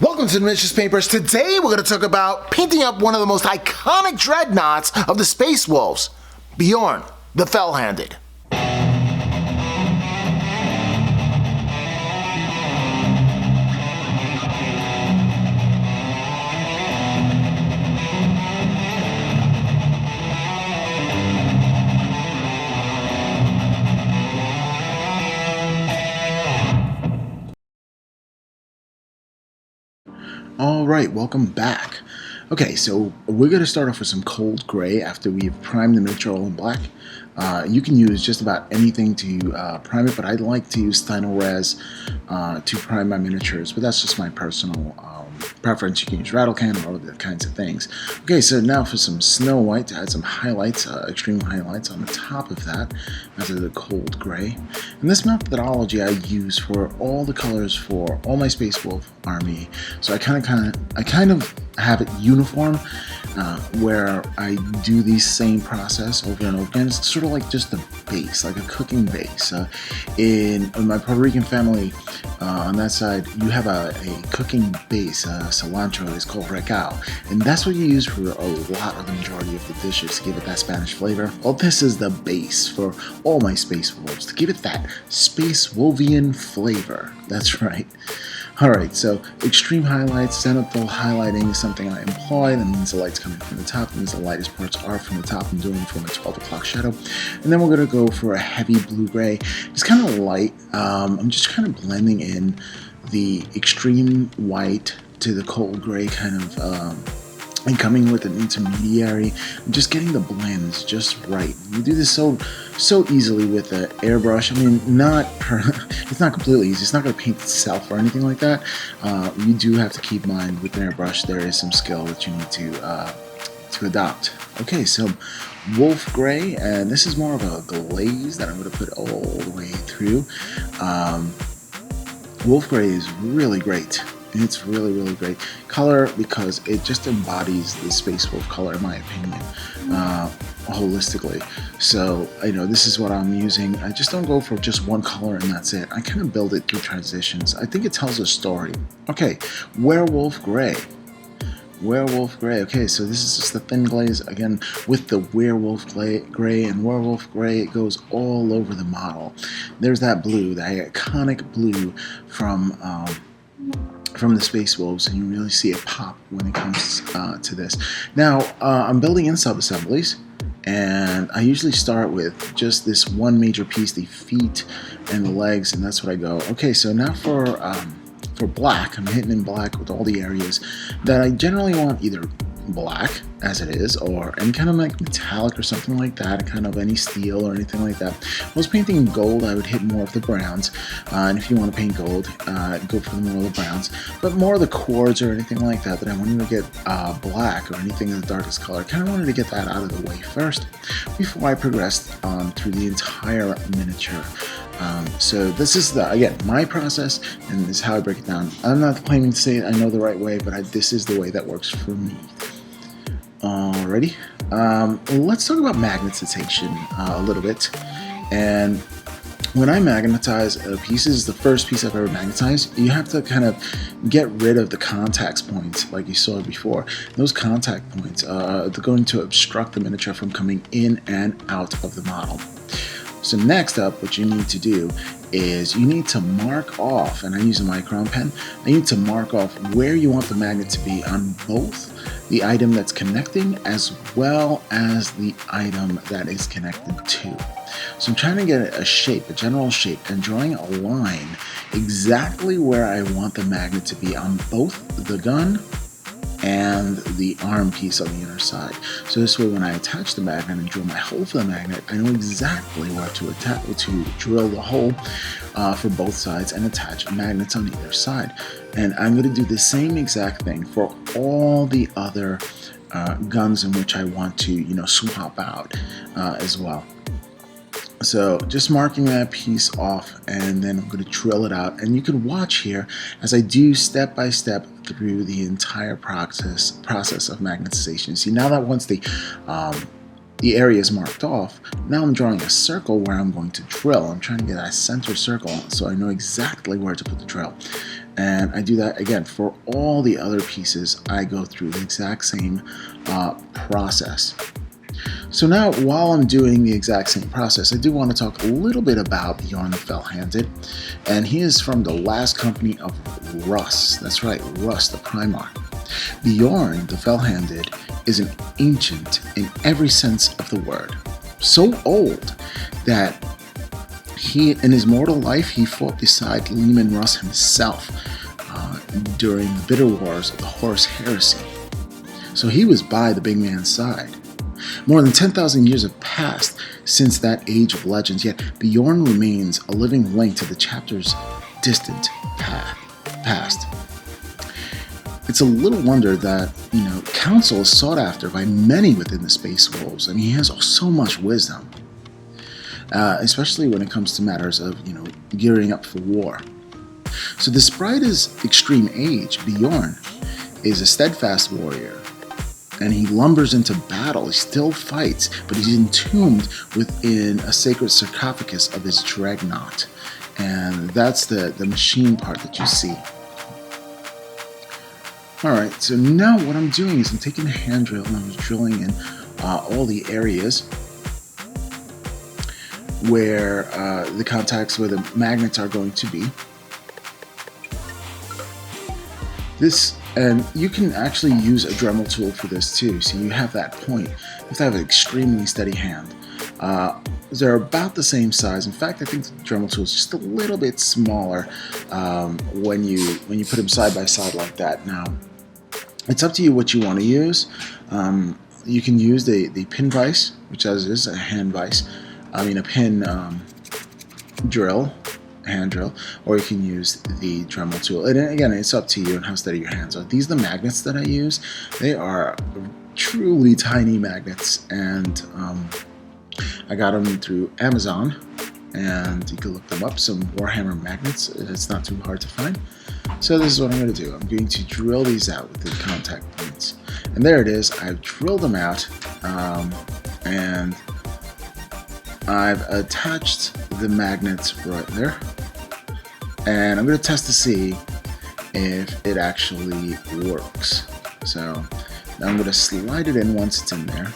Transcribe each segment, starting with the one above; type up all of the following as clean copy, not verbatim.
Welcome to the Miniatures Paintbrush. Today we're going to talk about painting up one of the most iconic dreadnoughts of the Space Wolves, Bjorn, the Fell-Handed. Alright, welcome back. Okay, so we're going to start off with some cold gray after we've primed the miniature all in black. You can use just about anything to prime it, but I like to use Stylo-Res to prime my miniatures, but that's just my personal preference. You can use rattle can or other kinds of things. Okay, so now for some Snowwhite to add some highlights, extreme highlights on the top of that after the cold gray. And this methodology I use for all the colors for all my Space Wolf army. So I kind of have it uniform, where I do the same process over and over again. It's sort of like just a base, like a cooking base. In my Puerto Rican family, on that side, you have a cooking base, cilantro is called recao, and that's what you use for a lot of the majority of the dishes to give it that Spanish flavor. Well, this is the base for all my Space Wolves, to give it that Space Wolvian flavor. That's right. Alright, so extreme highlights, zenithal highlighting is something I employ. That means the light's coming from the top. That means the lightest parts are from the top. I'm doing it from a 12 o'clock shadow. And then we're going to go for a heavy blue-gray. It's kind of light. I'm just kind of blending in the extreme white to the cold gray kind of and coming with an intermediary, and just getting the blends just right. You do this so easily with an airbrush. I mean, it's not completely easy. It's not going to paint itself or anything like that. You do have to keep in mind with an airbrush there is some skill that you need to adopt. Okay, so Wolf Gray, and this is more of a glaze that I'm going to put all the way through. Wolf Gray is really great. It's really great color because it just embodies the Space Wolf color, in my opinion, holistically. So, this is what I'm using. I just don't go for just one color and that's it. I kind of build it through transitions. I think it tells a story. Okay, Werewolf Gray. Werewolf Gray. Okay, so this is just the thin glaze again with the Werewolf Gray, and Werewolf Gray, it goes all over the model. There's that blue, that iconic blue from the Space Wolves, and you really see it pop when it comes to this. Now, I'm building in sub-assemblies, and I usually start with just this one major piece, the feet and the legs, and that's what I go. Okay, so now for black, I'm hitting in black with all the areas that I generally want either black as it is, or any kind of like metallic or something like that, kind of any steel or anything like that. If I was painting in gold, I would hit more of the browns, and if you want to paint gold, go for more of the browns, but more of the chords or anything like that I wanted to get black or anything in the darkest color. I kind of wanted to get that out of the way first before I progressed through the entire miniature. So this is again my process, and this is how I break it down. I'm not claiming to say I know the right way, but this is the way that works for me. Alrighty, let's talk about magnetization a little bit. And when I magnetize a piece, this is the first piece I've ever magnetized, you have to kind of get rid of the contact points like you saw before. Those contact points they're going to obstruct the miniature from coming in and out of the model. So next up, what you need to do is you need to mark off, and I use a micron pen, I need to mark off where you want the magnet to be on both the item that's connecting as well as the item that is connected to. So I'm trying to get a shape, a general shape, and drawing a line exactly where I want the magnet to be on both the gun and the arm piece on the inner side. So this way, when I attach the magnet and drill my hole for the magnet, I know exactly where to drill the hole for both sides and attach magnets on either side. And I'm going to do the same exact thing for all the other guns in which I want to, swap out as well. So just marking that piece off, and then I'm going to drill it out, and you can watch here as I do step by step through the entire process of magnetization. See, now that once the area is marked off, now I'm drawing a circle where I'm going to drill. I'm trying to get a center circle so I know exactly where to put the drill. And I do that again for all the other pieces. I go through the exact same process. So now, while I'm doing the exact same process, I do want to talk a little bit about Bjorn the Fell-Handed, and he is from the last company of Russ. That's right, Russ the Primarch. Bjorn the Fell-Handed is an ancient in every sense of the word. So old that he, in his mortal life, he fought beside Leman Russ himself during the bitter wars of the Horus Heresy. So he was by the big man's side. More than 10,000 years have passed since that age of legends, yet Bjorn remains a living link to the chapter's distant past. It's a little wonder that, counsel is sought after by many within the Space Wolves. I mean, he has so much wisdom, especially when it comes to matters of, gearing up for war. So despite his extreme age, Bjorn is a steadfast warrior, and he lumbers into battle. He still fights, but he's entombed within a sacred sarcophagus of his Dreadnaught. And that's the machine part that you see. Alright, so now what I'm doing is I'm taking a hand drill and I'm drilling in all the areas where the contacts, where the magnets are going to be. And you can actually use a Dremel tool for this too, so you have that point. You have to have an extremely steady hand. They're about the same size. In fact, I think the Dremel tool is just a little bit smaller when you put them side by side like that. Now, it's up to you what you want to use. You can use the pin vise, which is a hand vise. A pin drill. Hand drill, or you can use the Dremel tool. And again, it's up to you and how steady your hands are. These are the magnets that I use. They are truly tiny magnets, and I got them through Amazon, and you can look them up. Some Warhammer magnets. It's not too hard to find. So this is what I'm going to do. I'm going to drill these out with the contact points, and there it is. I've drilled them out, and I've attached the magnets right there, and I'm going to test to see if it actually works. So now I'm going to slide it in once it's in there,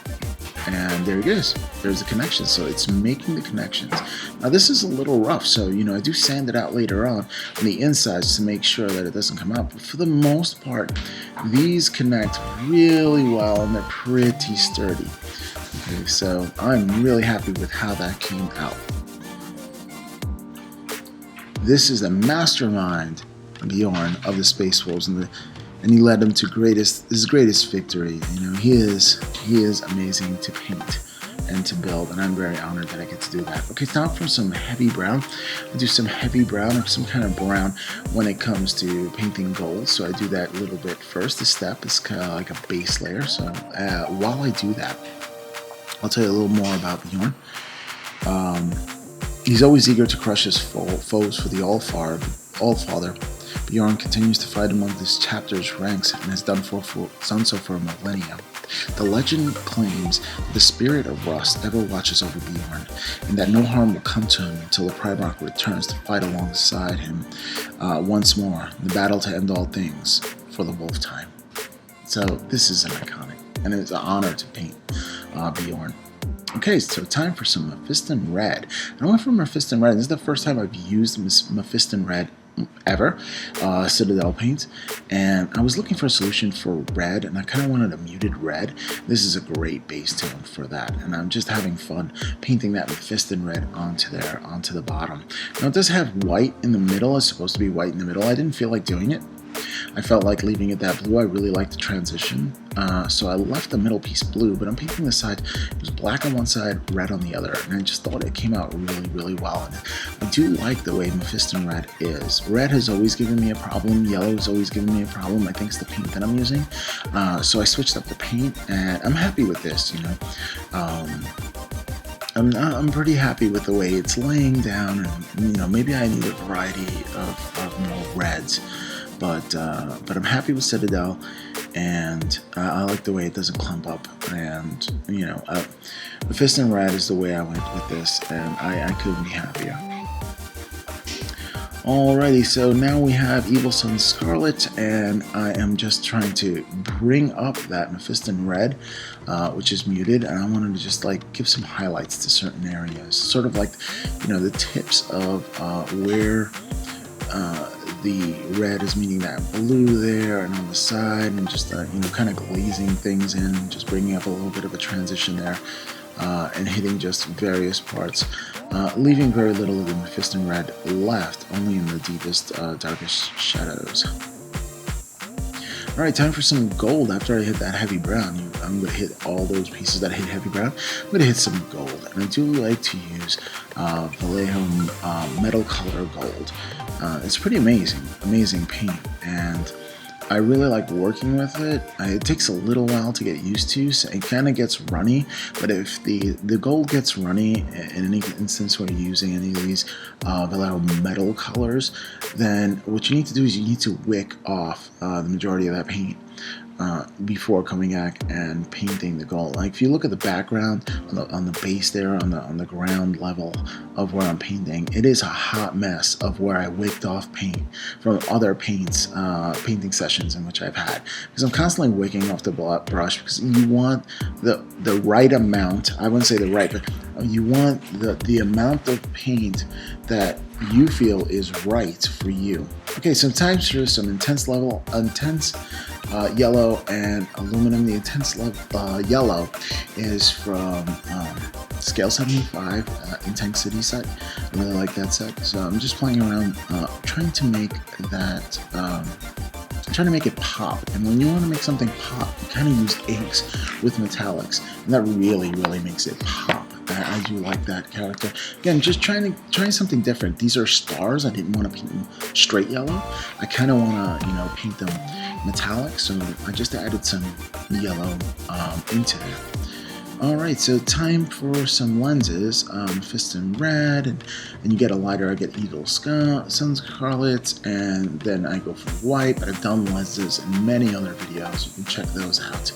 and there it is. There's the connection. So it's making the connections. Now this is a little rough, so I do sand it out later on the insides to make sure that it doesn't come out. But for the most part, these connect really well, and they're pretty sturdy. Okay, so I'm really happy with how that came out. This is the mastermind, Bjorn, of the Space Wolves, and he led them to his greatest victory. He is amazing to paint and to build, and I'm very honored that I get to do that. Okay, time for some heavy brown. I do some heavy brown, or some kind of brown, when it comes to painting gold. So I do that a little bit first. This step is kind of like a base layer. So while I do that, I'll tell you a little more about Bjorn. He's always eager to crush his foes for the Allfather. Bjorn continues to fight among this chapter's ranks and has done so for a millennia. The legend claims that the spirit of Russ ever watches over Bjorn, and that no harm will come to him until the Primarch returns to fight alongside him once more in the battle to end all things for the Wolf Time. So this is an iconic, and it's an honor to paint Bjorn. Okay, so time for some Mephiston Red. I went for Mephiston Red. This is the first time I've used Mephiston Red ever, Citadel paint, and I was looking for a solution for red, and I kind of wanted a muted red. This is a great base tone for that, and I'm just having fun painting that Mephiston Red onto the bottom. Now it does have white in the middle. It's supposed to be white in the middle. I didn't feel like doing it. I felt like leaving it that blue. I really like the transition, so I left the middle piece blue, but I'm painting the side. It was black on one side, red on the other, and I just thought it came out really, really well. And I do like the way Mephiston Red is. Red has always given me a problem. Yellow has always given me a problem. I think it's the paint that I'm using. So I switched up the paint, and I'm happy with this, I'm pretty happy with the way it's laying down, and maybe I need a variety of more reds. But I'm happy with Citadel, and I like the way it doesn't clump up. And Mephiston Red is the way I went with this, and I couldn't be happier. Alrighty, so now we have Evil Sun Scarlet, and I am just trying to bring up that Mephiston Red, which is muted, and I wanted to just like give some highlights to certain areas, sort of like, you know, the tips of where the red is meeting that blue there, and on the side, and just you know, kind of glazing things in, just bringing up a little bit of a transition there, and hitting just various parts. Leaving very little of the Mephiston Red left, only in the deepest, darkest shadows. Alright, time for some gold. After I hit that heavy brown, I'm going to hit all those pieces that hit heavy brown. I'm going to hit some gold, and I do like to use Vallejo metal color gold. It's pretty amazing paint, and I really like working with it. It takes a little while to get used to, so it kind of gets runny, but if the gold gets runny in any instance where you're using any of these Vallejo metal colors, then what you need to do is you need to wick off the majority of that paint before coming back and painting the gold. Like if you look at the background on the base there, on the ground level of where I'm painting, it is a hot mess of where I wicked off paint from other paints, painting sessions in which I've had, because I'm constantly wicking off the brush, because you want the right amount. I wouldn't say the right, but you want the amount of paint that you feel is right for you. Okay, sometimes there's some intense yellow and aluminum. The intense yellow is from Scale 75 Intensity set. I really like that set, so I'm just playing around, trying to make that, trying to make it pop. And when you want to make something pop, you kind of use inks with metallics, and that really makes it pop. I do like that character. Again, just trying something different. These are stars. I didn't want to paint them straight yellow. I kind of want to, you know, paint them metallic, so I just added some yellow into there. Alright, so time for some lenses. Mephiston Red, and you get a lighter. I get Eagle Sun Scarlet, and then I go for white, but I've done lenses in many other videos. You can check those out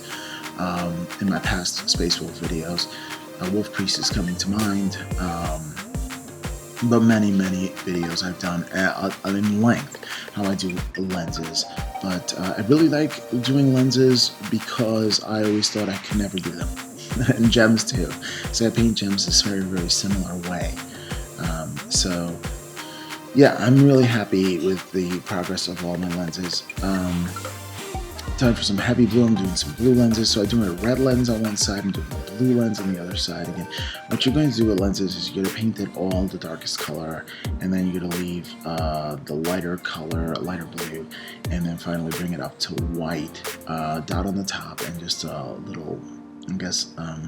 in my past Space Wolf videos. Wolf Priest is coming to mind, but many videos I've done in length how I do lenses. But I really like doing lenses because I always thought I could never do them. And gems too. So I paint gems this very similar way. So yeah, I'm really happy with the progress of all my lenses. Time for some heavy blue. I'm doing some blue lenses. So I'm doing a red lens on one side, I'm doing a blue lens on the other side. Again, what you're going to do with lenses is you're going to paint it all the darkest color, and then you're going to leave the lighter color, lighter blue, and then finally bring it up to white, dot on the top, and just a little, I guess, a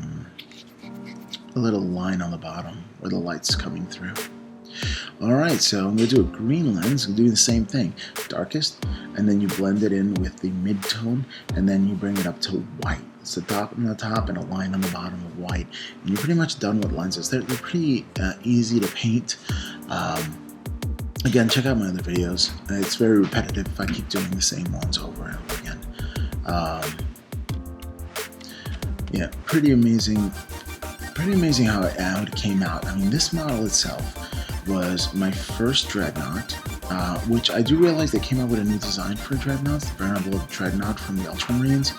little line on the bottom where the light's coming through. Alright, so I'm going to do a green lens. I'm doing the same thing. Darkest, and then you blend it in with the mid-tone, and then you bring it up to white. It's the dot on the top and a line on the bottom of white. And you're pretty much done with lenses. They're pretty easy to paint. Again, check out my other videos. It's very repetitive if I keep doing the same ones over and over again. Yeah, pretty amazing how it came out. I mean, this model itself was my first Dreadnought, which I do realize they came out with a new design for Dreadnoughts, the Venerable Dreadnought from the Ultramarines,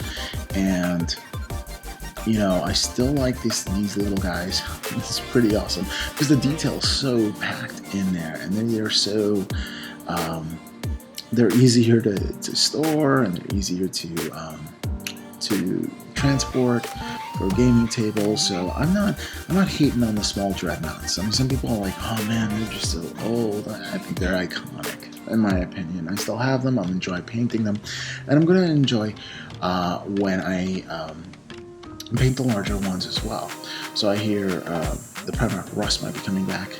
and you know, I still like these little guys. It's pretty awesome because the detail is so packed in there, and then they're so they're easier to store, and they're easier to transport for a gaming table. So I'm not hating on the small Dreadnoughts. I mean, some people are like, oh man, they're just so old. I think they're iconic, in my opinion. I still have them. I'm enjoying painting them, and I'm going to enjoy when I paint the larger ones as well. So I hear the Primarch Russ might be coming back,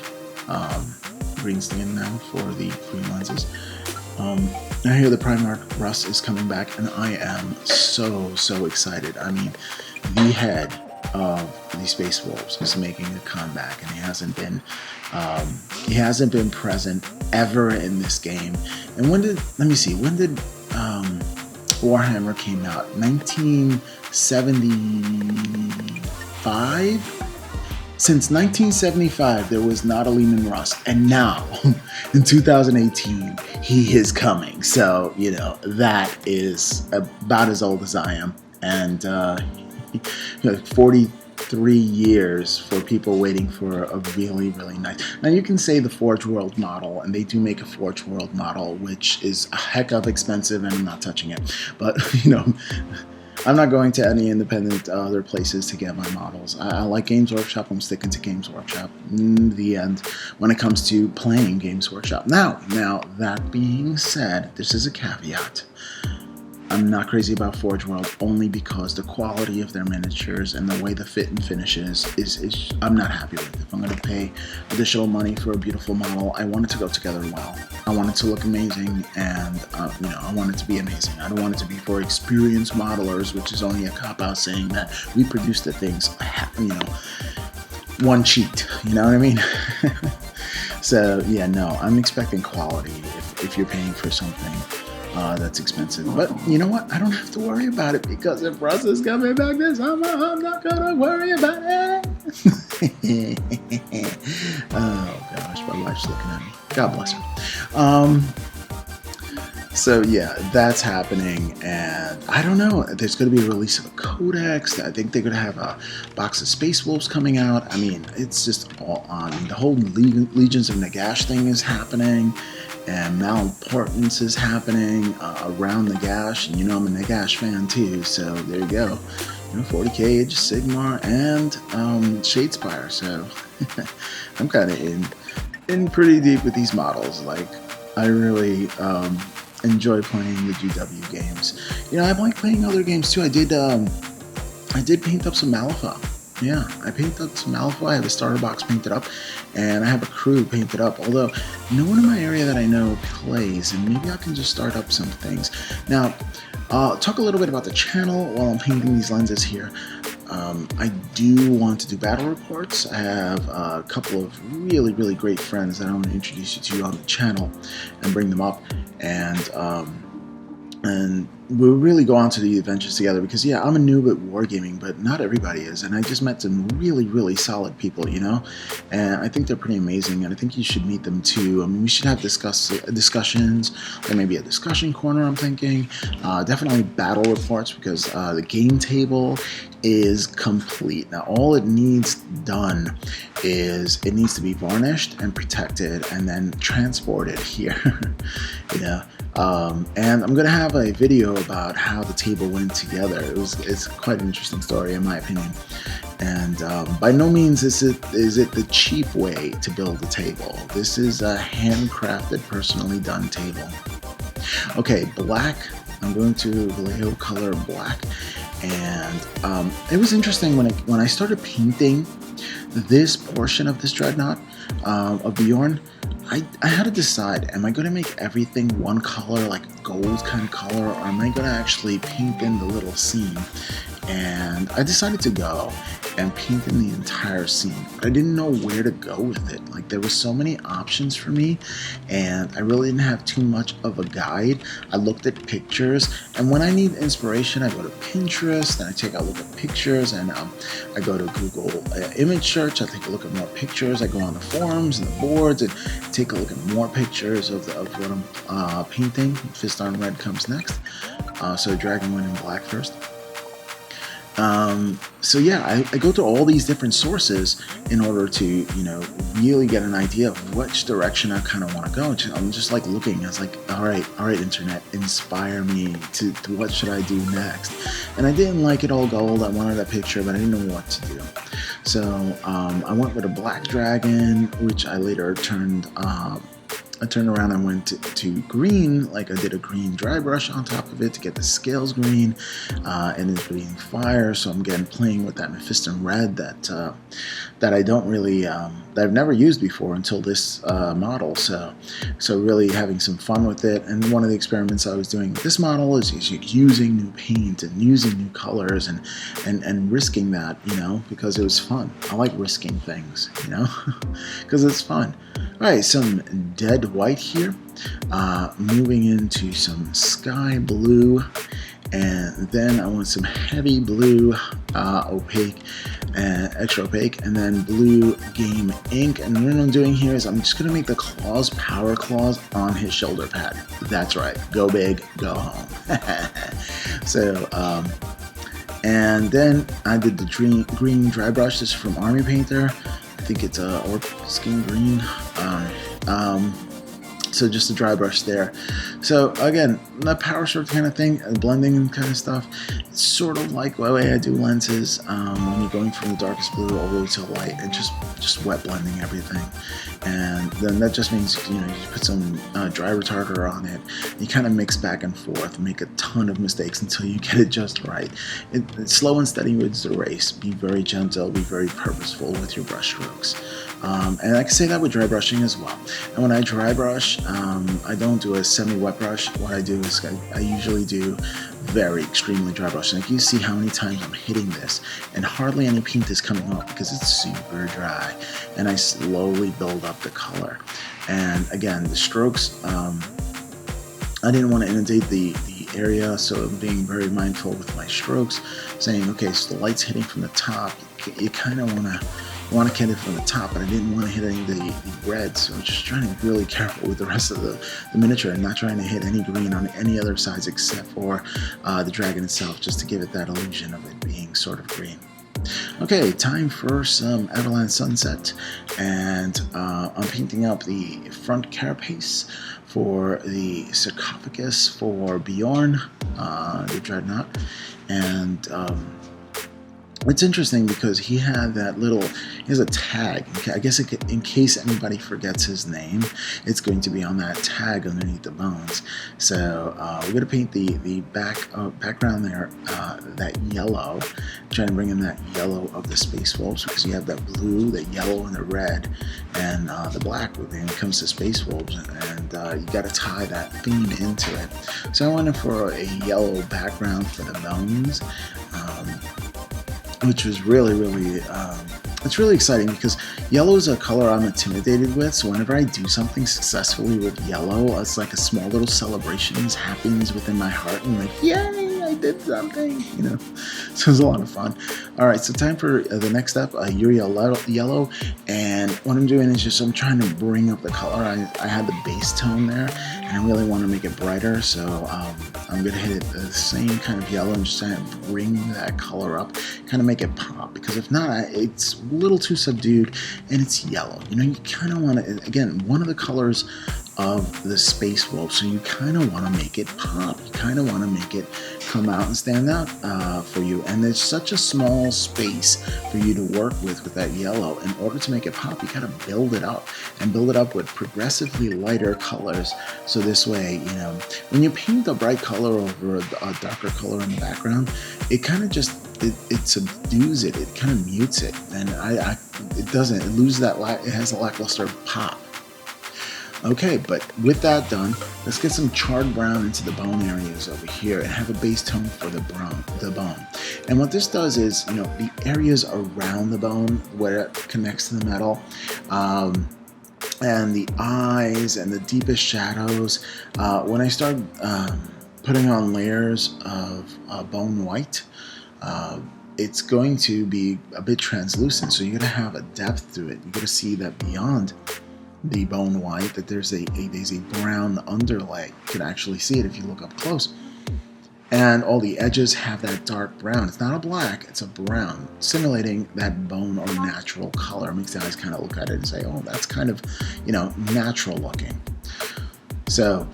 Greenskin now for the green lenses. I hear the Primarch Russ is coming back, and I am so excited. I mean, the head of the Space Wolves is making a comeback, and he hasn't been present ever in this game. And when did Warhammer came out? 1975? Since 1975, there was not a Lehman Russ, and now, in 2018, he is coming. So, you know, that is about as old as I am. And 43 years for people waiting for a really, really nice. Now, you can say the Forge World model, and they do make a Forge World model, which is a heck of expensive, and I'm not touching it. But, you know, I'm not going to any independent other places to get my models. I like Games Workshop. I'm sticking to Games Workshop in the end when it comes to playing Games Workshop. Now, that being said, this is a caveat. I'm not crazy about Forge World only because the quality of their miniatures and the way the fit and finish is I'm not happy with. If I'm going to pay additional money for a beautiful model, I want it to go together well. I want it to look amazing, and you know, I want it to be amazing. I don't want it to be for experienced modelers, which is only a cop-out saying that we produce the things, you know, one cheat. You know what I mean? So yeah, no, I'm expecting quality if you're paying for something that's expensive. But you know what? I don't have to worry about it because if Russ is coming back this summer, I'm not gonna worry about it. Oh gosh, my wife's looking at me. God bless her. So yeah, that's happening, and I don't know. There's going to be a release of a codex. I think they're going to have a box of Space Wolves coming out. I mean, it's just all on. The whole Legions of Nagash thing is happening, and Malimportance is happening around Nagash. And you know, I'm a Nagash fan too, so there you go. You know, 40K, Age of Sigmar, and Shadespire. So I'm kind of in pretty deep with these models. Like, I really enjoy playing the GW games. You know, I like playing other games too. I did paint up some Malifaux. Yeah, I painted up some Malifaux. I have a starter box painted up, and I have a crew painted up. Although no one in my area that I know plays, and maybe I can just start up some things. Now, talk a little bit about the channel while I'm painting these lenses here. I do want to do battle reports. I have a couple of really, really great friends that I want to introduce you to on the channel and bring them up, and we'll really go on to the adventures together because, yeah, I'm a noob at wargaming, but not everybody is, and I just met some really, really solid people, you know, and I think they're pretty amazing, and I think you should meet them too. I mean, we should have discussions, like maybe a discussion corner, I'm thinking. Definitely battle reports because the game table is complete. Now, all it needs done is it needs to be varnished and protected and then transported here. Yeah. And I'm gonna have a video about how the table went together. It's quite an interesting story in my opinion. And by no means is it the cheap way to build a table. This is a handcrafted, personally done table. Okay, black. I'm going to Vallejo color black. And it was interesting when I started painting this portion of this Dreadnought of Bjorn. I had to decide, am I going to make everything one color, like gold kind of color, or am I going to actually paint in the little seam? And I decided to go and paint in the entire scene. But I didn't know where to go with it. Like, there were so many options for me, and I really didn't have too much of a guide. I looked at pictures, and when I need inspiration, I go to Pinterest, and I take a look at pictures, and I go to Google image search, I take a look at more pictures, I go on the forums and the boards, and take a look at more pictures of what I'm painting. Mephiston Red comes next, so Dragon went in black first. So yeah, I go to all these different sources in order to, you know, really get an idea of which direction I kind of want to go. I'm just like looking. I was like, all right, internet, inspire me to what should I do next? And I didn't like it all gold. I wanted a picture, but I didn't know what to do. So I went with a black dragon, which I later turned. I turned around and went to green, like I did a green dry brush on top of it to get the scales green, and it's breathing fire. So I'm playing with that Mephiston Red that I don't really, that I've never used before until this model. So really having some fun with it. And one of the experiments I was doing with this model is using new paint and using new colors and risking that, you know, because it was fun. I like risking things, you know, because it's fun. All right, some dead white here, moving into some sky blue, and then I want some heavy blue, opaque, and extra opaque, and then blue game ink. And what I'm doing here is I'm just gonna make the claws power claws on his shoulder pad. That's right, go big, go home. So and then I did the green dry brush. This is from Army Painter. I think it's or skin green. So just a dry brush there. So again, the power stroke kind of thing, blending kind of stuff. It's sort of like the way I do lenses when you're going from the darkest blue all the way to light, and just wet blending everything. And then that just means, you know, you put some dry retarder on it. You kind of mix back and forth, make a ton of mistakes until you get it just right. It's slow and steady wins the race. Be very gentle, be very purposeful with your brush strokes. And I can say that with dry brushing as well. And when I dry brush, I don't do a semi-wet brush. What I do is I usually do very extremely dry brushing. Like you see how many times I'm hitting this, and hardly any paint is coming off because it's super dry. And I slowly build up the color. And again, the strokes, I didn't want to inundate the area, so I'm being very mindful with my strokes, saying, okay, so the light's hitting from the top. You kind of want to get it from the top, but I didn't want to hit any of the red, so I'm just trying to be really careful with the rest of the miniature and not trying to hit any green on any other sides except for the dragon itself, just to give it that illusion of it being sort of green. Okay, time for some Averland Sunset, and I'm painting up the front carapace for the sarcophagus for Bjorn, the Dreadnaught, and it's interesting because he had that little, he has a tag. I guess in case anybody forgets his name, it's going to be on that tag underneath the bones. So we're going to paint the background there, that yellow, trying to bring in that yellow of the Space Wolves, because you have that blue, the yellow, and the red, and the black when it comes to Space Wolves, and you got to tie that theme into it. So I went for a yellow background for the bones. Which was really, it's really exciting because yellow is a color I'm intimidated with. So whenever I do something successfully with yellow, it's like a small little celebration happens within my heart. And I'm like, yay, I did something, you know. So it was a lot of fun. All right, so time for the next step, yellow. And what I'm doing is just I'm trying to bring up the color. I had the base tone there, and I really want to make it brighter. So I'm going to hit it the same kind of yellow and just trying to bring that color up, kind of make it pop, because if not, it's a little too subdued and it's yellow. You know, you kind of want to, again, one of the colors of the Space Wolf, so you kind of want to make it pop. You kind of want to make it come out and stand out for you. And there's such a small space for you to work with that yellow. In order to make it pop, you gotta build it up, and build it up with progressively lighter colors. So this way, you know, when you paint a bright color over a darker color in the background, it kind of just it subdues it. It kind of mutes it, and it doesn't. It loses that. It has a lackluster pop. Okay, but with that done, let's get some charred brown into the bone areas over here and have a base tone for the bone. And what this does is, you know, the areas around the bone where it connects to the metal, and the eyes and the deepest shadows. When I start putting on layers of bone white, it's going to be a bit translucent, so you're going to have a depth to it. You're going to see that beyond the bone white, that there's a brown underlay. You can actually see it if you look up close. And all the edges have that dark brown. It's not a black, it's a brown, simulating that bone or natural color. It makes the eyes kind of look at it and say, oh, that's kind of, you know, natural looking. So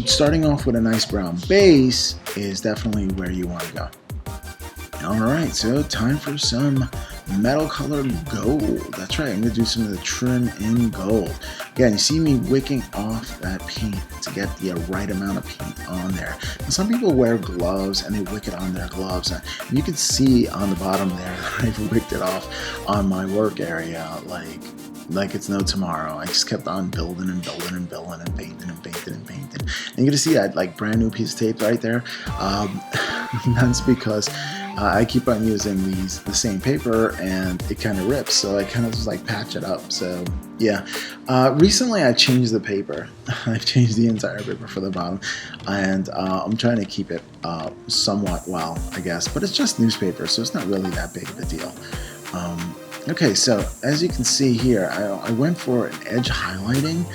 starting off with a nice brown base is definitely where you want to go. Alright, so time for some metal colored gold. That's right, I'm going to do some of the trim in gold. Again, you see me wicking off that paint to get the right amount of paint on there. Now, some people wear gloves and they wick it on their gloves. And you can see on the bottom there that I've wicked it off on my work area like it's no tomorrow. I just kept on building and building and building and painting and painting and painting. And you're going to see that like brand new piece of tape right there. That's because I keep on using the same paper and it kind of rips, so I kind of just like patch it up. So yeah, recently I changed the paper. I've changed the entire paper for the bottom, and I'm trying to keep it somewhat well, I guess, but it's just newspaper, so it's not really that big of a deal. Okay, so as you can see here, I went for an edge highlighting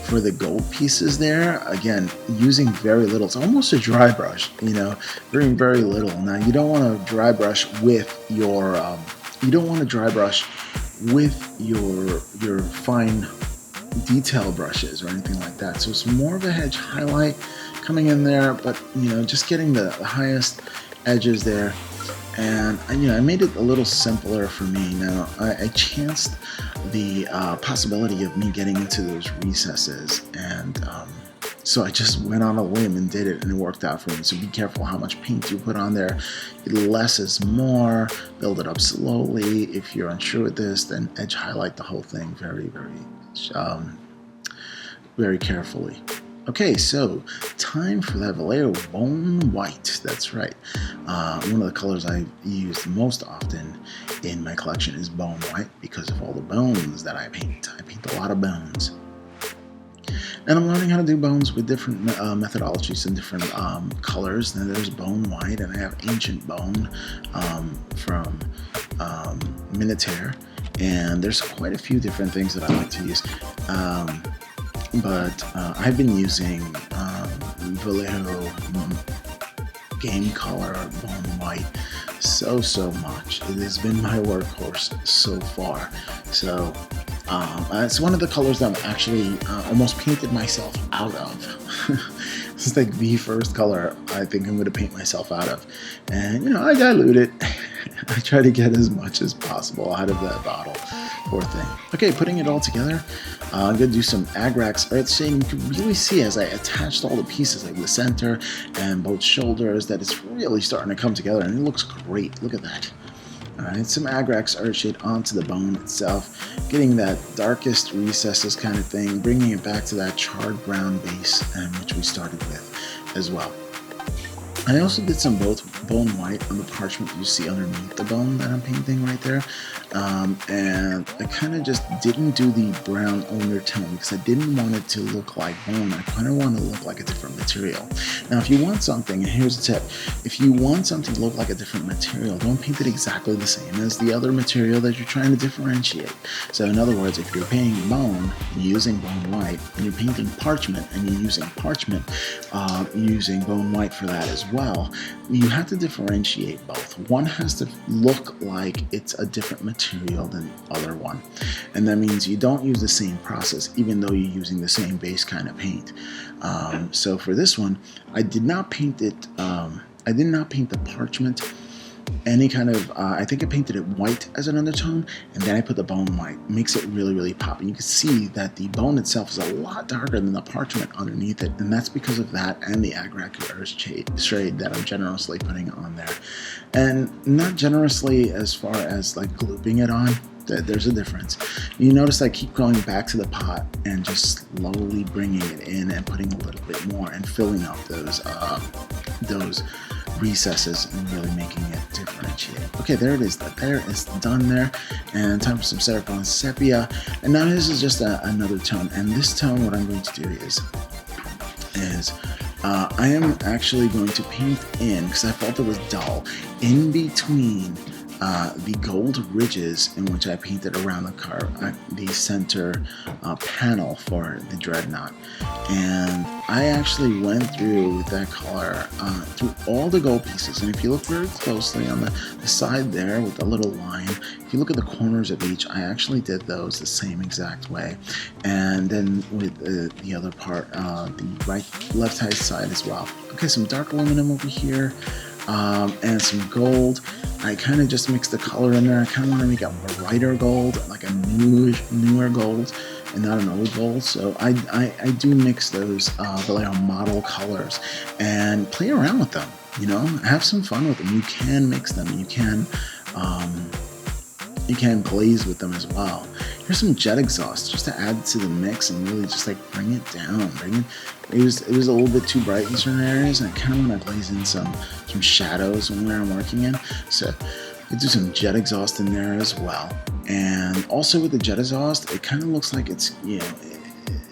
for the gold pieces there. Again, using very little. It's almost a dry brush, you know, very little. Now you don't want to dry brush with your your fine detail brushes or anything like that. So it's more of a edge highlight coming in there, but you know, just getting the highest edges there. And you know, I made it a little simpler for me. Now I chanced the possibility of me getting into those recesses, and so I just went on a limb and did it, and it worked out for me. So be careful how much paint you put on there. Less is more. Build it up slowly. If you're unsure with this, then edge highlight the whole thing very carefully. Okay, so time for that Vallejo Bone White. That's right. One of the colors I use most often in my collection is Bone White because of all the bones that I paint. I paint a lot of bones. And I'm learning how to do bones with different methodologies and different colors. Now there's Bone White, and I have Ancient Bone from Minotaur. And there's quite a few different things that I like to use. But I've been using Vallejo Game Color Bone White so much. It has been my workhorse so far. So it's one of the colors that I'm actually almost painted myself out of. It's like the first color I think I'm going to paint myself out of. And you know, I dilute it. I try to get as much as possible out of that bottle. Poor thing. Okay, putting it all together, I'm going to do some Agrax Earth Shade. You can really see as I attached all the pieces, like the center and both shoulders, that it's really starting to come together, and it looks great. Look at that. Alright, some Agrax Earthshade onto the bone itself, getting that darkest recesses kind of thing, bringing it back to that charred brown base, which we started with as well. I also did some bone white on the parchment you see underneath the bone that I'm painting right there. And I kind of just didn't do the brown undertone because I didn't want it to look like bone. I kind of want it to look like a different material. Now, if you want something, and here's a tip, if you want something to look like a different material, don't paint it exactly the same as the other material that you're trying to differentiate. So in other words, if you're painting bone, you're using bone white, and you're painting parchment, and you're using parchment, using bone white for that as well, you have to differentiate both. One has to look like it's a different material than the other one, and that means you don't use the same process even though you're using the same base kind of paint. So for this one, I did not paint it, I did not paint the parchment any kind of, I think I painted it white as an undertone, and then I put the bone white. It makes it really pop. And you can see that the bone itself is a lot darker than the parchment underneath it, and that's because of that and the Agrax shade that I'm generously putting on there. And not generously as far as like glooping it on. There's a difference. You notice I keep going back to the pot and just slowly bringing it in and putting a little bit more and filling up those recesses and really making it differentiate. Okay, there it is. There is done there. And time for some Seraphim Sepia. And now this is just another tone. And this tone, what I'm going to do is I am actually going to paint in, because I felt it was dull, in between the gold ridges in which I painted around the center panel for the Dreadnought. And I actually went through with that color through all the gold pieces. And if you look very closely on the side there with the little line, if you look at the corners of each, I actually did those the same exact way. And then with the other part, the left-hand side as well. Okay, some dark aluminum over here. And some gold. I kind of just mixed the color in there. I kind of want to make a brighter gold, like a newer gold, and not an old gold. So I do mix those Vallejo model colors and play around with them. You know, have some fun with them. You can mix them. You can glaze with them as well. Here's some jet exhaust just to add to the mix and really just like bring it down. It was a little bit too bright in certain areas, and I kind of want to glaze in some shadows where I'm working in. So I do some jet exhaust in there as well. And also with the jet exhaust, it kind of looks like it's, you know,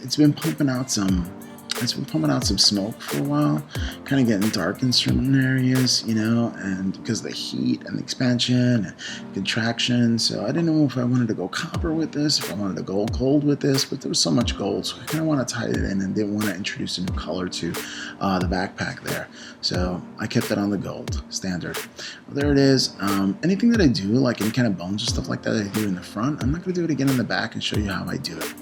it's been pumping out some it's been pumping out some smoke for a while, kind of getting dark in certain areas, you know, and because of the heat and the expansion and contraction. So I didn't know if I wanted to go copper with this, if I wanted to go gold with this, but there was so much gold, so I kind of want to tie it in and didn't want to introduce a new color to the backpack there. So I kept it on the gold standard. Well, there it is. Anything that I do, like any kind of bones or stuff like that I do in the front, I'm not going to do it again in the back and show you how I do it.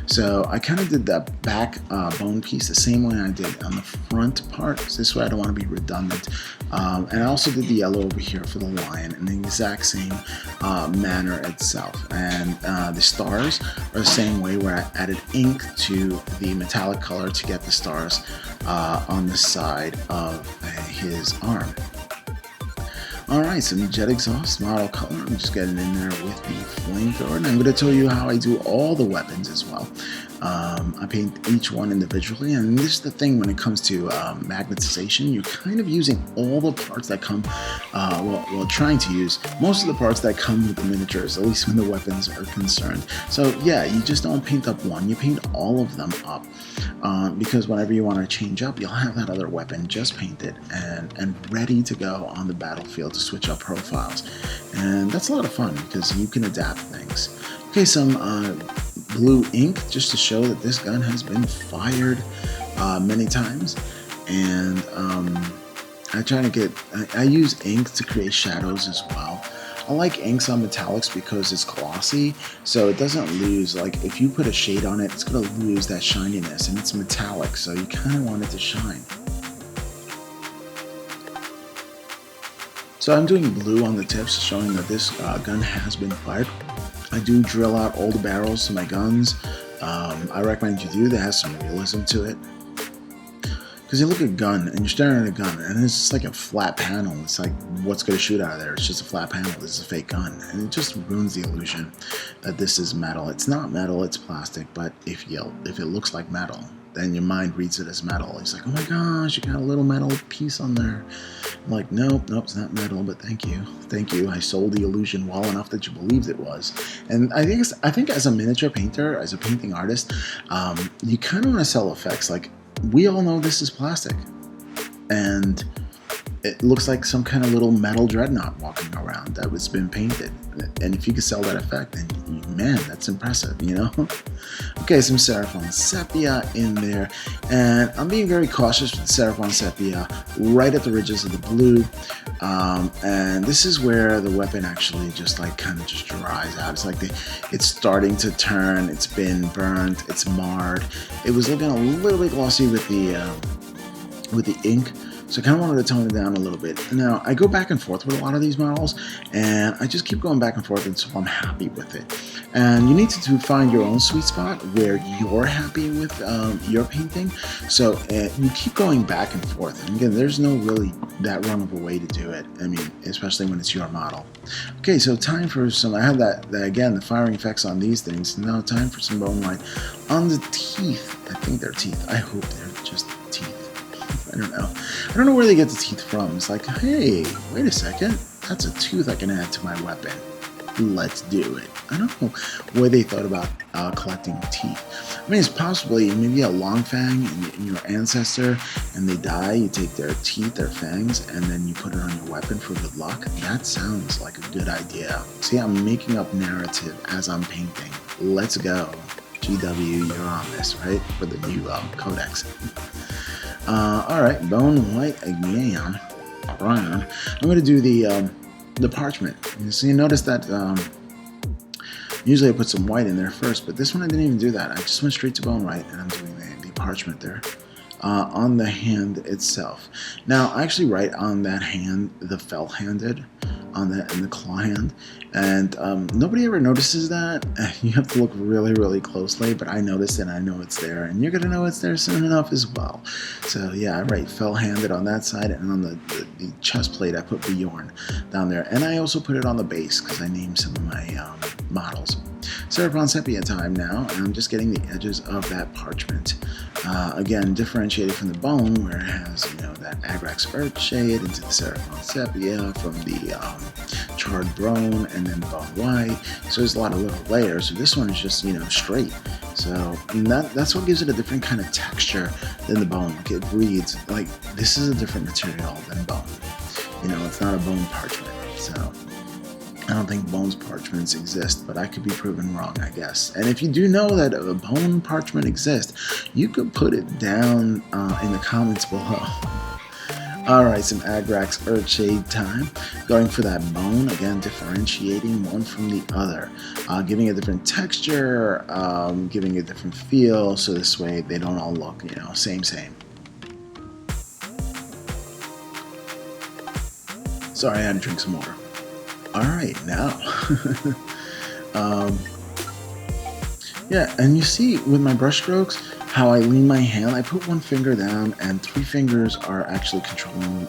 So I kind of did that back bone piece the same way I did on the front part. So this way I don't want to be redundant. And I also did the yellow over here for the lion in the exact same manner itself. And the stars are the same way, where I added ink to the metallic color to get the stars on the side of his arm. Alright, some jet exhaust model color. I'm just getting in there with the flamethrower, and I'm going to tell you how I do all the weapons as well. I paint each one individually, and this is the thing when it comes to magnetization. You're kind of using all the parts that come, well, trying to use most of the parts that come with the miniatures, at least when the weapons are concerned. So yeah, you just don't paint up one, you paint all of them up, because whenever you want to change up, you'll have that other weapon just painted and ready to go on the battlefield to switch up profiles. And that's a lot of fun because you can adapt things. Okay, some blue ink just to show that this gun has been fired many times. And I use ink to create shadows as well. I like inks on metallics because it's glossy, so it doesn't lose, like if you put a shade on it, it's going to lose that shininess, and it's metallic, so you kind of want it to shine. So I'm doing blue on the tips, showing that this gun has been fired. I do drill out all the barrels to my guns. I recommend you do. That has some realism to it. Because you look at a gun and you're staring at a gun and it's just like a flat panel. It's like, what's going to shoot out of there? It's just a flat panel. This is a fake gun. And it just ruins the illusion that this is metal. It's not metal, it's plastic. But if it looks like metal, then your mind reads it as metal. It's like, oh my gosh, you got a little metal piece on there. I'm like, nope, it's not metal, but thank you. Thank you. I sold the illusion well enough that you believed it was. And I think as a miniature painter, as a painting artist, you kind of want to sell effects. Like, we all know this is plastic, and it looks like some kind of little metal dreadnought walking around that was been painted. And if you could sell that effect, then man, that's impressive, you know? Okay, some Seraphim Sepia in there, and I'm being very cautious with Seraphim Sepia right at the ridges of the blue. And this is where the weapon actually just like kind of just dries out. It's like it's starting to turn, it's been burnt, it's marred. It was looking a little bit glossy with the ink. So I kind of wanted to tone it down a little bit. Now, I go back and forth with a lot of these models, and I just keep going back and forth until I'm happy with it. And you need to find your own sweet spot where you're happy with your painting. So you keep going back and forth. And again, there's no really that wrong of a way to do it. I mean, especially when it's your model. Okay, so time for some, I had that again, the firing effects on these things. Now time for some bone white on the teeth. I think they're teeth. I hope they're just teeth. I don't know. I don't know where they get the teeth from. It's like, hey, wait a second. That's a tooth I can add to my weapon. Let's do it. I don't know why they thought about collecting teeth. I mean, it's possibly maybe a long fang in your ancestor, and they die. You take their teeth, their fangs, and then you put it on your weapon for good luck. That sounds like a good idea. See, I'm making up narrative as I'm painting. Let's go. GW, you're on this, right? For the new codex. Alright, bone white again. Brown. I'm going to do the parchment. So you notice that usually I put some white in there first, but this one I didn't even do that. I just went straight to bone white, and I'm doing the parchment there on the hand itself. Now, I actually write on that hand the fell-handed on that and the claw hand, and nobody ever notices that. You have to look really, really closely, but I noticed it and I know it's there, and you're gonna know it's there soon enough as well. So yeah, I write fell-handed on that side, and on the chest plate I put Bjorn down there, and I also put it on the base because I named some of my models. Seraphim Sepia time now, and I'm just getting the edges of that parchment. Again, differentiated from the bone, where it has, you know, that Agrax Earth shade into the Seraphim Sepia from the Charred Brown and then bone white. So there's a lot of little layers. So this one is just, you know, straight. So that's what gives it a different kind of texture than the bone. Like it reads like this is a different material than bone. You know, it's not a bone parchment. So I don't think bones parchments exist, but I could be proven wrong, I guess. And if you do know that a bone parchment exists, you could put it down in the comments below. Alright, some Agrax Earthshade time. Going for that bone, again, differentiating one from the other. Giving a different texture, giving a different feel, so this way they don't all look, you know, same. Sorry, I had to drink some water. Alright, now. Yeah, and you see with my brush strokes, how I lean my hand, I put one finger down and 3 fingers are actually controlling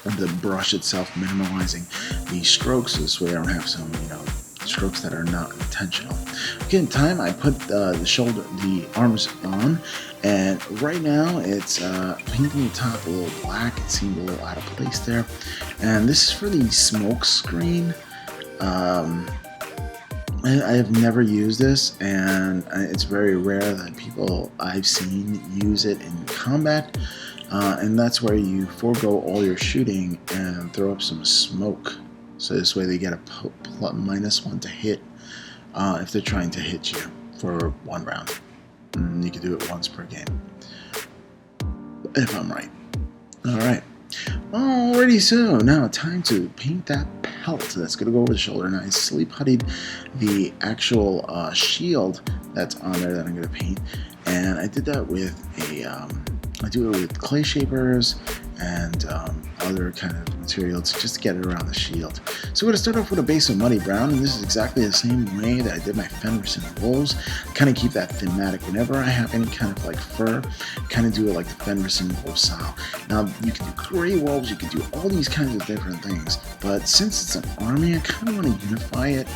the brush itself, minimalizing the strokes. This way I don't have some, you know, strokes that are not intentional. Okay, in time I put the arms on, and right now it's painting the top a little black. It seemed a little out of place there. And this is for the smoke screen. I have never used this, and it's very rare that people I've seen use it in combat, and that's where you forego all your shooting and throw up some smoke, so this way they get a -1 to hit if they're trying to hit you for 1 round. You can do it once per game, if I'm right. Alright. Alrighty, so now time to paint that pelt that's going to go over the shoulder. And I sleep puttied the actual shield that's on there that I'm going to paint, and I did that with I do it with clay shapers and other kind of materials just to get it around the shield. So we're going to start off with a base of muddy brown, and this is exactly the same way that I did my Fenris and wolves. Kind of keep that thematic. Whenever I have any kind of like fur, kind of do it like the Fenris and wolf style. Now you can do gray wolves, you can do all these kinds of different things, but since it's an army, I kind of want to unify it.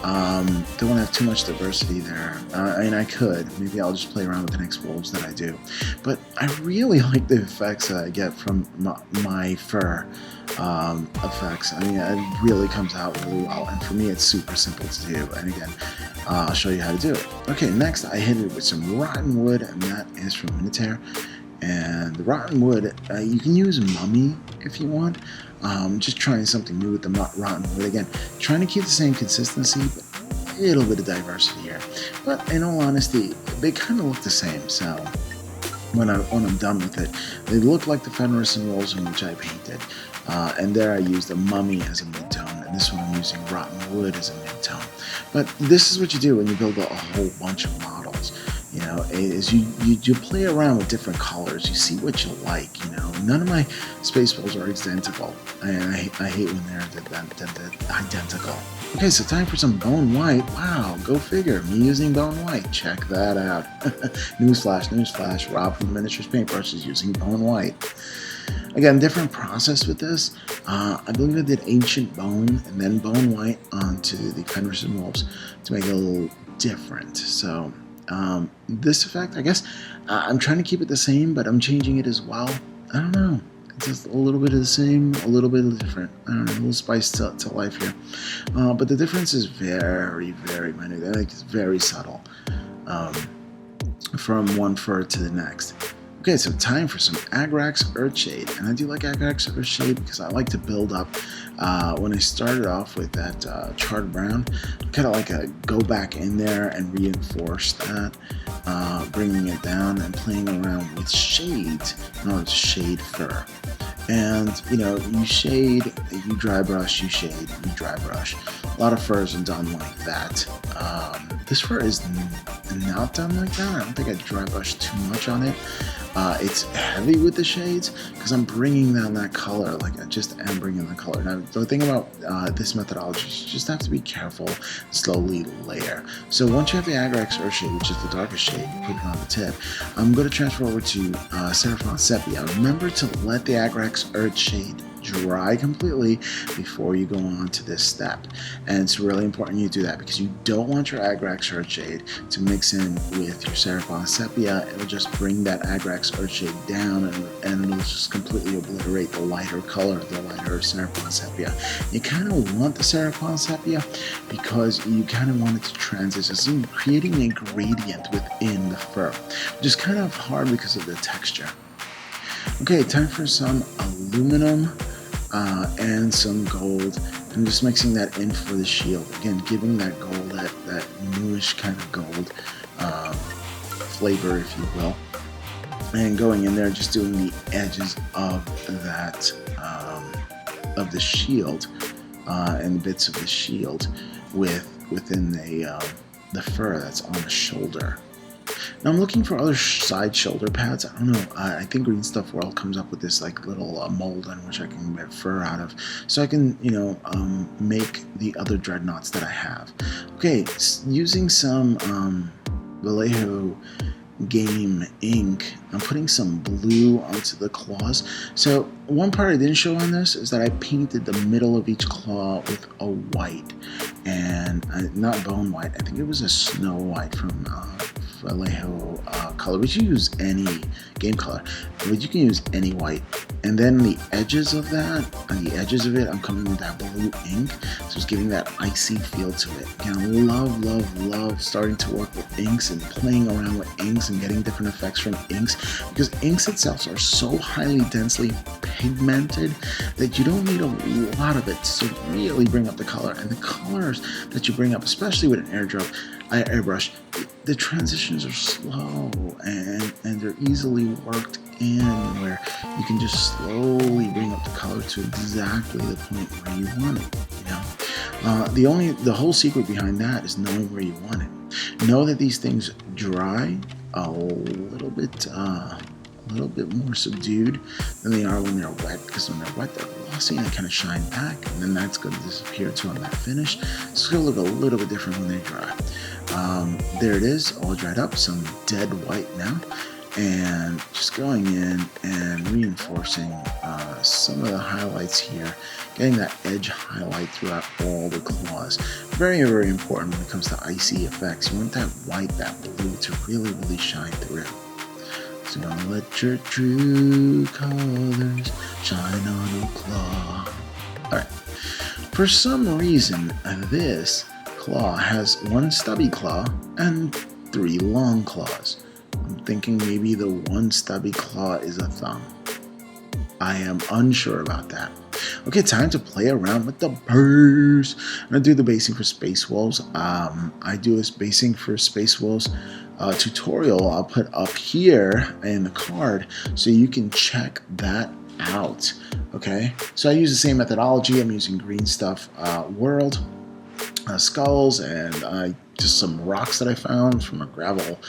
Don't want to have too much diversity there. I mean, I could. Maybe I'll just play around with the next wolves that I do. But I really like the effects that I get from my fur effects. I mean, it really comes out really well. And for me, it's super simple to do. And again, I'll show you how to do it. Okay, next I hit it with some rotten wood, and that is from Minotaur. And the rotten wood, you can use mummy if you want. Just trying something new with the rotten wood. Again, trying to keep the same consistency, but a little bit of diversity here. But in all honesty, they kind of look the same. So when I'm done with it, they look like the Fenris and Wolves in which I painted. And there I used a mummy as a midtone, and this one I'm using rotten wood as a midtone. But this is what you do when you build a whole bunch of models. You know, is you play around with different colors. You see what you like. You know, none of my space balls are identical, and I hate when they're identical. Okay, so time for some bone white. Wow, go figure. Me using bone white. Check that out. Newsflash. Rob from Miniatures Paintbrush is using bone white. Again, different process with this. I believe I did ancient bone and then bone white onto the Fenris and Wolves to make it a little different. So. This effect, I guess, I'm trying to keep it the same, but I'm changing it as well. I don't know. It's just a little bit of the same, a little bit of different. I don't know, a little spice to life here. But the difference is very, very minute. I think it's very subtle from one fur to the next. Okay, so time for some Agrax Earthshade. And I do like Agrax Earthshade because I like to build up. When I started off with that Charred Brown, I kind of like to go back in there and reinforce that, bringing it down and playing around with shades in order to shade fur. And, you know, you shade, you dry brush, you shade, you dry brush. A lot of furs are done like that. This fur is not done like that. I don't think I dry brush too much on it. It's heavy with the shades because I'm bringing down that color. Like I just am bringing the color. Now the thing about this methodology is you just have to be careful, slowly layer. So once you have the Agrax Earthshade, which is the darkest shade, you put it on the tip. I'm going to transfer over to Seraphim Sepia. Remember to let the Agrax Earthshade dry completely before you go on to this step. And it's really important you do that because you don't want your Agrax Earthshade to mix in with your Seraphim Sepia. It'll just bring that Agrax Earthshade down and it'll just completely obliterate the lighter color, the lighter Seraphim Sepia. You kind of want the Seraphim Sepia because you kind of want it to transition, so creating a gradient within the fur, which is kind of hard because of the texture. Okay, time for some aluminum and some gold. I'm just mixing that in for the shield. Again, giving that gold that newish kind of gold flavor, if you will. And going in there, just doing the edges of that of the shield and bits of the shield within the fur that's on the shoulder. Now I'm looking for other side shoulder pads. I don't know. I think Green Stuff World comes up with this like little mold in which I can get fur out of, so I can make the other Dreadnauts that I have. Okay, using some Vallejo game ink, I'm putting some blue onto the claws. So one part I didn't show on this is that I painted the middle of each claw with a white, and not bone white. I think it was a Snowwhite from Vallejo color, but you use any game color, but you can use any white. And then the edges of that, on the edges of it, I'm coming with that blue ink, so it's giving that icy feel to it. Again, I love starting to work with inks and playing around with inks and getting different effects from inks, because inks itself are so highly densely pigmented that you don't need a lot of it to really bring up the color. And the colors that you bring up, especially with an airbrush, the transitions are slow and they're easily worked in, where you can just slowly bring up the color to exactly the point where you want it. The whole secret behind that is knowing where you want it. Know that these things dry a little bit more subdued than they are when they're wet, because when they're wet they're glossy and they kind of shine back, and then that's going to disappear too on that finish. It's going to look a little bit different when they dry. There it is, all dried up, some dead white now, and just going in and reinforcing some of the highlights here, getting that edge highlight throughout all the claws. Very, very important when it comes to icy effects. You want that white, that blue to really shine through. So you're gonna let your true colors shine on your claw. Alright, for some reason this claw has one stubby claw and 3 long claws. I'm thinking maybe the one stubby claw is a thumb. I am unsure about that. Okay, time to play around with the base. I'm gonna do the basing for Space Wolves. I do this basing for Space Wolves tutorial I'll put up here in the card so you can check that out. Okay, so I use the same methodology. I'm using Green Stuff World skulls and just some rocks that I found from a gravel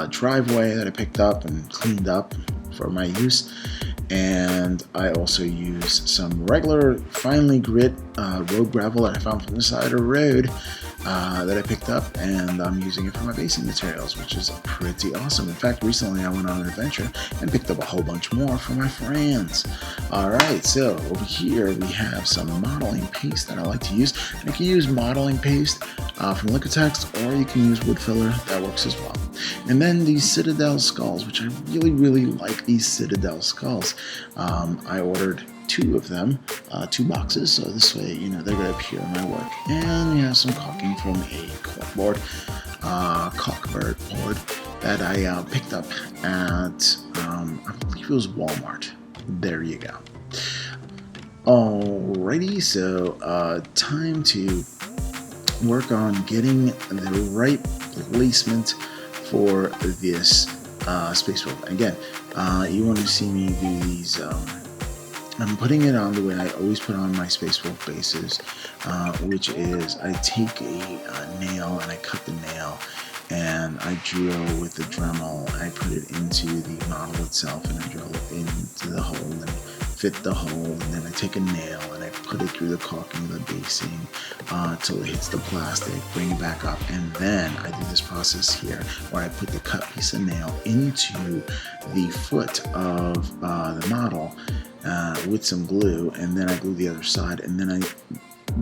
driveway that I picked up and cleaned up for my use. And I also use some regular finely grit road gravel that I found from the side of the road that I picked up, and I'm using it for my basing materials, which is pretty awesome. In fact, recently I went on an adventure and picked up a whole bunch more for my friends. Alright, so over here we have some modeling paste that I like to use. And you can use modeling paste from Liquitex, or you can use wood filler. That works as well. And then these Citadel skulls, which I really like these Citadel skulls. I ordered 2 of them, 2 boxes, so this way, they're going to appear in my work. And we have some caulking from a corkboard, caulkboard board that I picked up at, I believe it was Walmart. There you go. Alrighty, so time to work on getting the right placement for this Space Wolf. Again, you want to see me do these. I'm putting it on the way I always put on my Space Wolf bases, which is I take a nail and I cut the nail, and I drill with the Dremel, and I put it into the model itself, and I drill it into the hole and fit the hole, and then I take a nail and I put it through the caulking of the basing till it hits the plastic, bring it back up, and then I do this process here where I put the cut piece of nail into the foot of the model, with some glue, and then I glue the other side, and then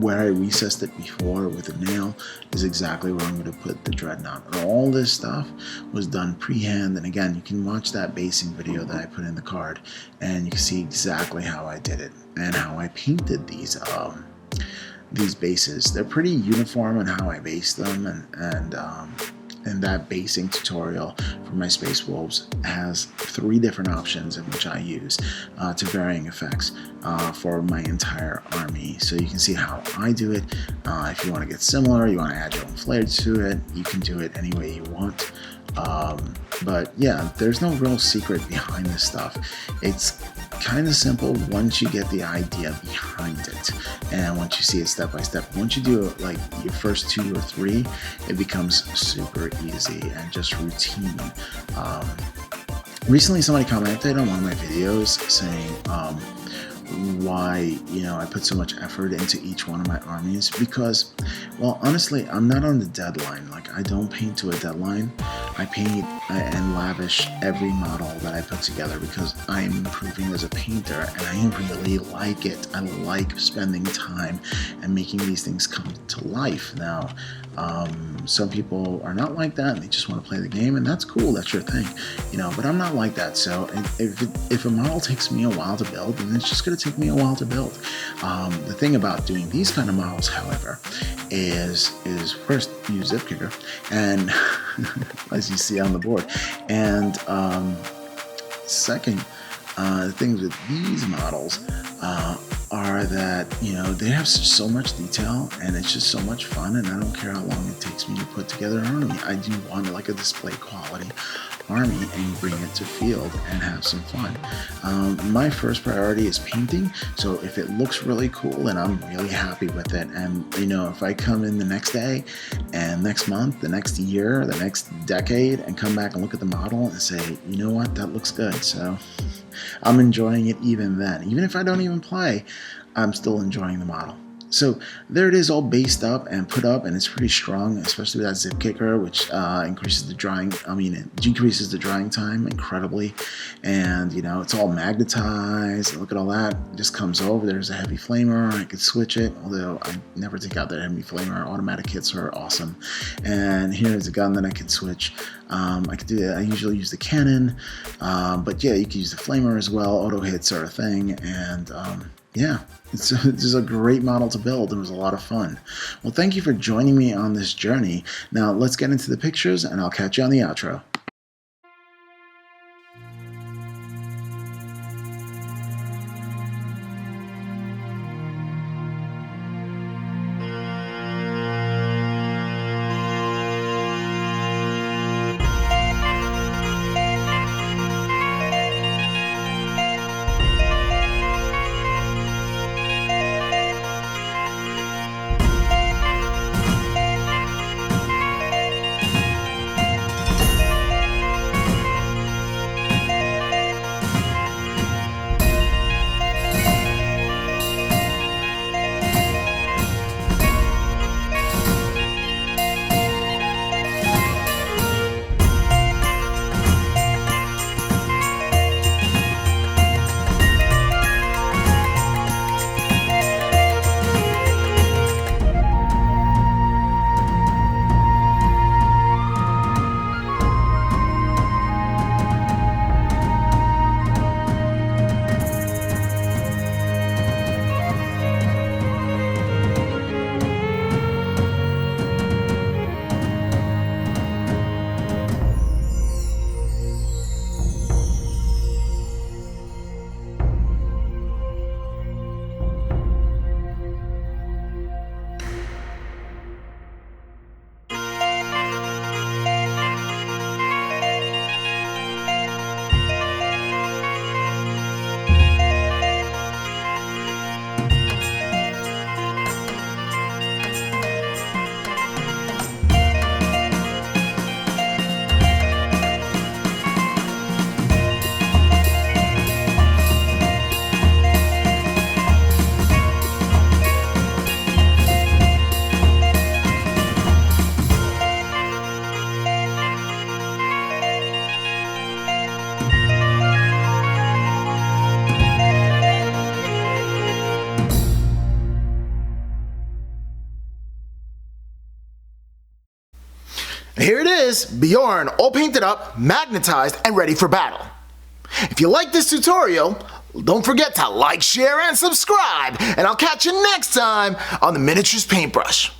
where I recessed it before with a nail is exactly where I'm going to put the Dreadnought. All this stuff was done pre-hand, and again, you can watch that basing video that I put in the card, and you can see exactly how I did it and how I painted these bases. They're pretty uniform in how I base them, and that basing tutorial for my Space Wolves has 3 different options in which I use to varying effects for my entire army. So you can see how I do it. If you want to get similar, you want to add your own flair to it, you can do it any way you want. But yeah, there's no real secret behind this stuff. It's kind of simple once you get the idea behind it, and once you see it step by step. Once you do it like your first 2 or 3, it becomes super easy and just routine. Recently somebody commented on one of my videos saying why I put so much effort into each one of my armies, because, well, honestly, I'm not on the deadline. Like, I don't paint to a deadline. I paint and lavish every model that I put together because I'm improving as a painter, and I really like it. I like spending time and making these things come to life. Now, some people are not like that, and they just want to play the game, and that's cool. That's your thing, but I'm not like that. So if a model takes me a while to build, then it's just going to take me a while to build. The thing about doing these kind of models, however, is first use Zip Kicker, and as you see on the board, and second, the things with these models are that they have so much detail, and it's just so much fun, and I don't care how long it takes me to put together an army. I do want like a display quality army and bring it to field and have some fun. My first priority is painting, so if it looks really cool and I'm really happy with it, and if I come in the next day and next month, the next year, the next decade, and come back and look at the model and say, you know what, that looks good, so I'm enjoying it even then. Even if I don't even play, I'm still enjoying the model. So there it is, all based up and put up, and it's pretty strong, especially with that Zip Kicker, which increases the drying, it decreases the drying time incredibly, and it's all magnetized. Look at all that, it just comes over. There's a heavy flamer, I could switch it, although I never take out that heavy flamer. Automatic hits are awesome, and here's a gun that I can switch. I could do that. I usually use the cannon, but yeah, you can use the flamer as well. Auto hits are a thing, and yeah, it's a great model to build. It was a lot of fun. Well, thank you for joining me on this journey. Now let's get into the pictures, and I'll catch you on the outro. Here it is, Bjorn, all painted up, magnetized, and ready for battle. If you like this tutorial, don't forget to like, share, and subscribe, and I'll catch you next time on the Miniatures Paintbrush.